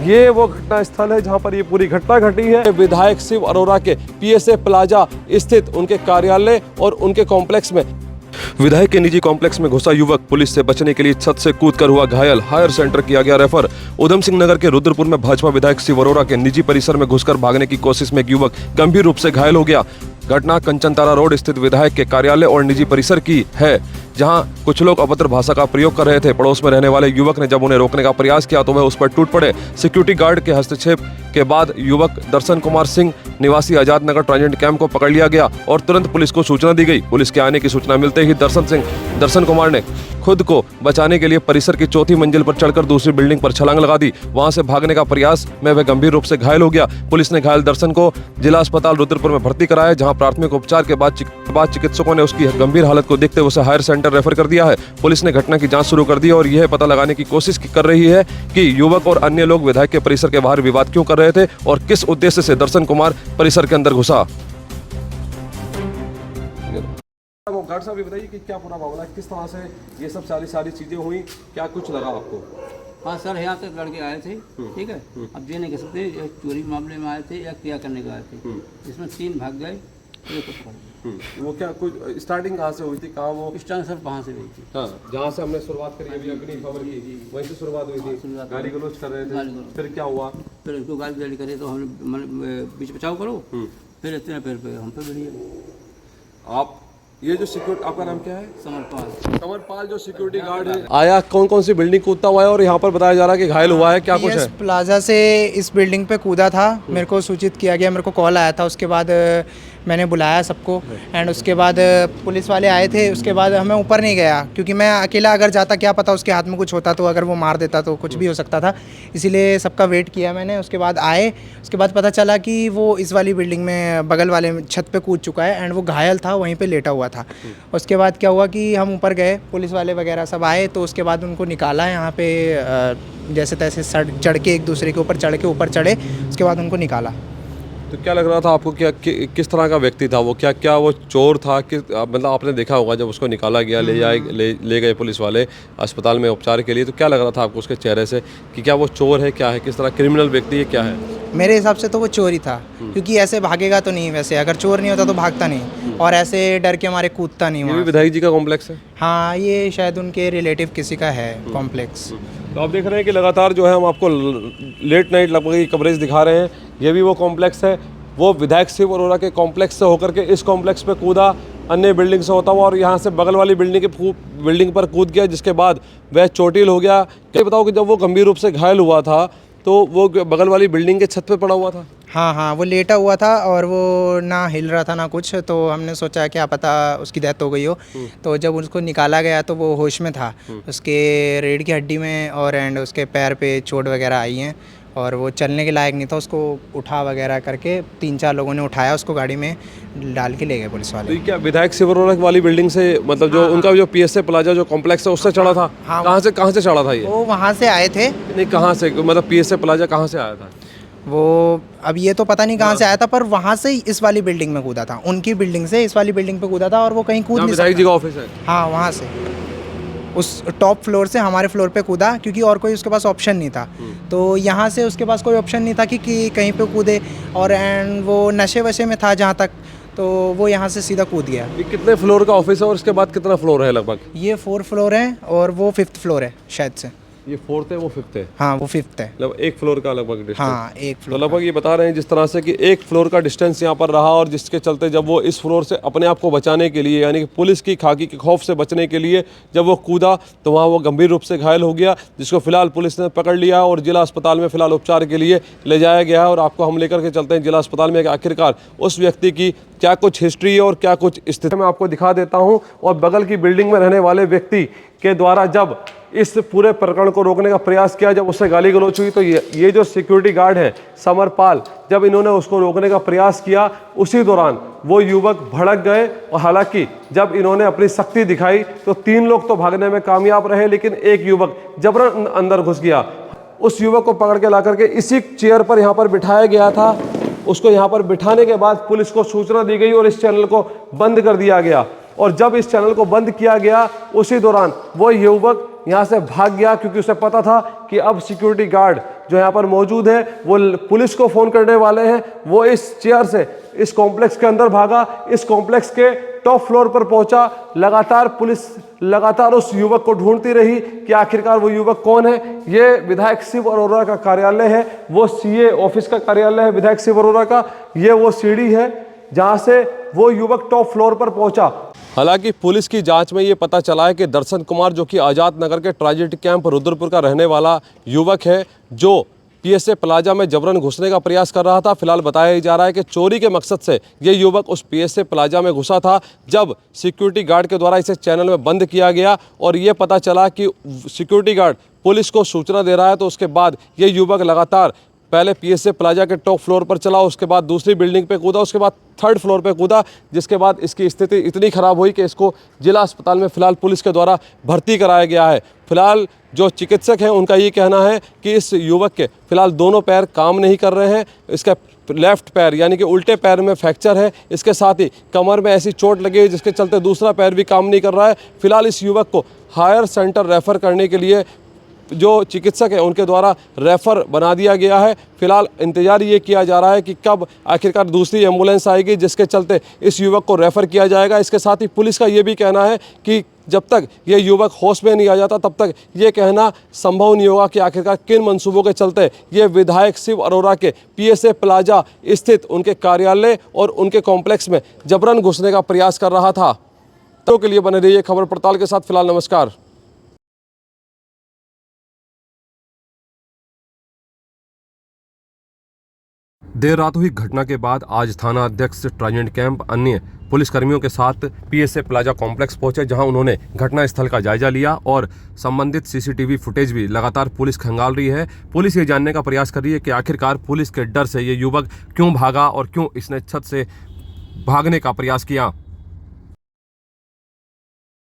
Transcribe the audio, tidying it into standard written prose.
ये वो घटना स्थल है जहां पर ये पूरी घटना घटी है। विधायक शिव अरोड़ा के पीएसए प्लाजा स्थित उनके कार्यालय और उनके कॉम्प्लेक्स में विधायक के निजी कॉम्प्लेक्स में घुसा युवक, पुलिस से बचने के लिए छत से कूदकर हुआ घायल, हायर सेंटर किया गया रेफर। उधम सिंह नगर के रुद्रपुर में भाजपा विधायक शिव अरोड़ा के निजी परिसर में घुसकर भागने की कोशिश में एक युवक गंभीर रूप से घायल हो गया। घटना कंचनतारा रोड स्थित विधायक के कार्यालय और निजी परिसर की है, जहां कुछ लोग अभद्र भाषा का प्रयोग कर रहे थे। पड़ोस में रहने वाले युवक ने जब उन्हें रोकने का प्रयास किया तो वह उस पर टूट पड़े। सिक्योरिटी गार्ड के हस्तक्षेप के बाद युवक दर्शन कुमार सिंह निवासी आजाद नगर ट्रांजिट कैंप को पकड़ लिया गया और तुरंत पुलिस को सूचना दी गई। पुलिस के आने की सूचना मिलते ही दर्शन कुमार ने खुद को बचाने के लिए परिसर की चौथी मंजिल पर चढ़कर दूसरी बिल्डिंग पर छलांग लगा दी। वहां से भागने का प्रयास में वह गंभीर रूप से घायल हो गया। पुलिस ने घायल दर्शन को जिला अस्पताल रुद्रपुर में भर्ती कराया, जहां प्राथमिक उपचार के बाद चिकित्सकों ने उसकी गंभीर हालत को देखते हुए उसे हायर सेंटर रेफर कर दिया है। पुलिस ने घटना की जांच शुरू कर दी और यह पता लगाने की कोशिश कर रही है कि युवक और अन्य लोग विधायक के परिसर के बाहर विवाद क्यों कर रहे थे और किस उद्देश्य से दर्शन कुमार परिसर के अंदर घुसा। गार्ड साहब, ये बताइए कि क्या पूरा मामला, किस तरह से ये सब सारी चीजें हुई, क्या कुछ लगा आपको? हाँ सर, यहाँ तक लड़के आए थे, ठीक है। अब ये नहीं कह सकते एक चोरी मामले में आए थे या क्या करने को आए थे। इसमें 3 भाग गए, वो क्या कुछ स्टार्टिंग कहाँ से हुई थी, कहाँ वो स्टार्टिंग सर वहाँ से हुई थी? हाँ, जहाँ से हमने शुरुआत करी अभी अपनी खबर की, वहीं से शुरुआत हुई थी। गाली गलौज कर रहे थे, फिर क्या हुआ? फिर उनको गाली गलौज करे तो हमने बीच बचाव करो, फिर इतने फिर हम पे बढ़िए। आप ये जो सिक्योरिटी, आपका नाम क्या है? समरपाल जो सिक्योरिटी गार्ड है, आया कौन सी बिल्डिंग कूदता हुआ है और यहाँ पर बताया जा रहा है कि घायल हुआ है, क्या कुछ है? प्लाजा से इस बिल्डिंग पे कूदा था, मेरे को सूचित किया गया, मेरे को कॉल आया था। उसके बाद मैंने बुलाया सबको एंड उसके बाद पुलिस वाले आए थे। उसके बाद हमें ऊपर नहीं गया क्योंकि मैं अकेला अगर जाता क्या पता उसके हाथ में कुछ होता, तो अगर वो मार देता तो कुछ भी हो सकता था, इसीलिए सबका वेट किया मैंने। उसके बाद आए, उसके बाद पता चला कि वो इस वाली बिल्डिंग में बगल वाले छत पे कूद चुका है एंड वो घायल था, वहीं पे लेटा हुआ था। उसके बाद क्या हुआ कि हम ऊपर गए, पुलिस वाले वगैरह सब आए, तो उसके बाद उनको निकाला यहाँ पे जैसे तैसे चढ़ के, एक दूसरे के ऊपर चढ़ के ऊपर चढ़े, उसके बाद उनको निकाला। तो क्या लग रहा था आपको, क्या किस तरह का व्यक्ति था वो? क्या वो चोर था? मतलब आपने देखा होगा जब उसको निकाला गया, ले गए पुलिस वाले अस्पताल में उपचार के लिए, तो क्या लग रहा था आपको उसके चेहरे से कि क्या वो चोर है, क्या है, किस तरह क्रिमिनल व्यक्ति है, क्या है? मेरे हिसाब से तो वो चोर ही था, क्योंकि ऐसे भागेगा तो नहीं, वैसे अगर चोर नहीं होता तो भागता नहीं और ऐसे डर के मारे कूदता नहीं। ये भी विधायक जी का कॉम्प्लेक्स है? हाँ, ये शायद उनके रिलेटिव किसी का है कॉम्प्लेक्स। तो आप देख रहे हैं कि लगातार जो है हम आपको लेट नाइट लगभग की कवरेज दिखा रहे हैं। ये भी वो कॉम्प्लेक्स है, वो विधायक शिव अरोड़ा के कॉम्प्लेक्स से होकर के इस कॉम्प्लेक्स पे कूदा, अन्य बिल्डिंग से होता हुआ और यहाँ से बगल वाली बिल्डिंग पर कूद गया, जिसके बाद वह चोटिल हो गया। क्या बताओ कि जब वो गंभीर रूप से घायल हुआ था तो वो बगल वाली बिल्डिंग के छत पे पड़ा हुआ था? हाँ, वो लेटा हुआ था और वो ना हिल रहा था ना कुछ, तो हमने सोचा क्या पता उसकी डेथ हो गई हो। तो जब उसको निकाला गया तो वो होश में था, उसके रीढ़ की हड्डी में और एंड उसके पैर पे चोट वगैरह आई हैं और वो चलने के लायक नहीं था। उसको उठा वगैरह करके 3-4 लोगों ने उठाया, उसको गाड़ी में डाल के ले गए पुलिस वाले। तो क्या विधायक शिव अरोड़ा वाली बिल्डिंग से, मतलब जो उनका जो पीएसए प्लाजा जो कॉम्प्लेक्स है उससे चढ़ा था? हाँ, कहाँ से चढ़ा था ये? वो वहाँ से आए थे। नहीं, कहाँ से, मतलब पीएसए प्लाजा कहाँ से आया था वो? अब ये तो पता नहीं कहाँ से आया था, पर वहाँ से इस वाली बिल्डिंग में कूदा था, उनकी बिल्डिंग से इस वाली बिल्डिंग पे कूदा था और वो कहीं कूद नहीं सकता। विधायक जी का ऑफिस है? हाँ, वहाँ से उस टॉप फ्लोर से हमारे फ्लोर पे कूदा, क्योंकि और कोई उसके पास ऑप्शन नहीं था। तो यहाँ से उसके पास कोई ऑप्शन नहीं था कि कहीं पे कूदे, और एंड वो नशे वशे में था जहाँ तक, तो वो यहाँ से सीधा कूद गया। ये कितने फ्लोर का ऑफिस है और इसके बाद कितना फ्लोर है लगभग? ये 4 फ्लोर है और वो 5th फ्लोर है शायद से। ये 4th है, वो 5th है? हाँ, वो 5th है। मतलब 1 फ्लोर का लगभग डिस्टेंस? हाँ, 1 फ्लोर। तो लगभग ये बता रहे हैं जिस तरह से कि 1 फ्लोर का डिस्टेंस यहाँ पर रहा और जिसके चलते जब वो इस फ्लोर से अपने आप को बचाने के लिए, यानी कि पुलिस की खाकी के खौफ से बचने के लिए जब वो कूदा तो वहाँ वो गंभीर रूप से घायल हो गया, जिसको फिलहाल पुलिस ने पकड़ लिया और जिला अस्पताल में फिलहाल उपचार के लिए ले जाया गया है। और आपको हम लेकर के चलते हैं जिला अस्पताल में, आखिरकार उस व्यक्ति की क्या कुछ हिस्ट्री है और क्या कुछ स्थिति मैं आपको दिखा देता हूँ। और बगल की बिल्डिंग में रहने वाले व्यक्ति के द्वारा जब इस पूरे प्रकरण को रोकने का प्रयास किया, जब उससे गाली गलौज हुई, तो ये जो सिक्योरिटी गार्ड है समरपाल, जब इन्होंने उसको रोकने का प्रयास किया, उसी दौरान वो युवक भड़क गए। और हालांकि जब इन्होंने अपनी शक्ति दिखाई तो 3 लोग तो भागने में कामयाब रहे, लेकिन एक युवक जबरन अंदर घुस गया। उस युवक को पकड़ के ला करके इसी चेयर पर यहाँ पर बिठाया गया था। उसको यहाँ पर बिठाने के बाद पुलिस को सूचना दी गई और इस चैनल को बंद कर दिया गया। और जब इस चैनल को बंद किया गया, उसी दौरान वो युवक यहाँ से भाग गया क्योंकि उसे पता था कि अब सिक्योरिटी गार्ड जो यहाँ पर मौजूद है वो पुलिस को फ़ोन करने वाले हैं। वो इस चेयर से इस कॉम्प्लेक्स के अंदर भागा, इस कॉम्प्लेक्स के टॉप फ्लोर पर पहुंचा। लगातार पुलिस लगातार उस युवक को ढूंढती रही कि आखिरकार वो युवक कौन है। ये विधायक शिव अरोड़ा का कार्यालय है, वो सीए ऑफिस का कार्यालय है विधायक शिव अरोड़ा का। ये वो सीढ़ी है जहां से वो युवक टॉप फ्लोर पर पहुंचा। हालांकि पुलिस की जांच में ये पता चला है कि दर्शन कुमार, जो कि आज़ाद नगर के ट्रांजिट कैंप रुद्रपुर का रहने वाला युवक है, जो पीएसए प्लाजा में जबरन घुसने का प्रयास कर रहा था। फिलहाल बताया जा रहा है कि चोरी के मकसद से ये युवक उस पीएसए प्लाजा में घुसा था। जब सिक्योरिटी गार्ड के द्वारा इसे चैनल में बंद किया गया और ये पता चला कि सिक्योरिटी गार्ड पुलिस को सूचना दे रहा है, तो उसके बाद ये युवक लगातार पहले पीएसए प्लाजा के टॉप फ्लोर पर चला, उसके बाद दूसरी बिल्डिंग पे कूदा, उसके बाद थर्ड फ्लोर पे कूदा, जिसके बाद इसकी स्थिति इतनी ख़राब हुई कि इसको जिला अस्पताल में फ़िलहाल पुलिस के द्वारा भर्ती कराया गया है। फिलहाल जो चिकित्सक हैं उनका ये कहना है कि इस युवक के फिलहाल दोनों पैर काम नहीं कर रहे हैं। इसका लेफ्ट पैर यानी कि उल्टे पैर में फ्रैक्चर है, इसके साथ ही कमर में ऐसी चोट लगी है जिसके चलते दूसरा पैर भी काम नहीं कर रहा है। फिलहाल इस युवक को हायर सेंटर रेफ़र करने के लिए जो चिकित्सक हैं उनके द्वारा रेफ़र बना दिया गया है। फिलहाल इंतज़ार ये किया जा रहा है कि कब आखिरकार दूसरी एम्बुलेंस आएगी जिसके चलते इस युवक को रेफ़र किया जाएगा। इसके साथ ही पुलिस का ये भी कहना है कि जब तक ये युवक होश में नहीं आ जाता तब तक ये कहना संभव नहीं होगा कि आखिरकार किन मंसूबों के चलते ये विधायक शिव अरोड़ा के पीएसए प्लाजा स्थित उनके कार्यालय और उनके कॉम्प्लेक्स में जबरन घुसने का प्रयास कर रहा था। तो के लिए बने रहिए खबर पड़ताल के साथ। फिलहाल नमस्कार। देर रात हुई घटना के बाद आज थाना अध्यक्ष ट्रांजिट कैंप अन्य पुलिसकर्मियों के साथ पीएसए प्लाजा कॉम्प्लेक्स पहुंचे, जहां उन्होंने घटना स्थल का जायजा लिया और संबंधित सीसीटीवी फुटेज भी लगातार पुलिस खंगाल रही है। पुलिस ये जानने का प्रयास कर रही है कि आखिरकार पुलिस के डर से ये युवक क्यों भागा और क्यों इसने छत से भागने का प्रयास किया।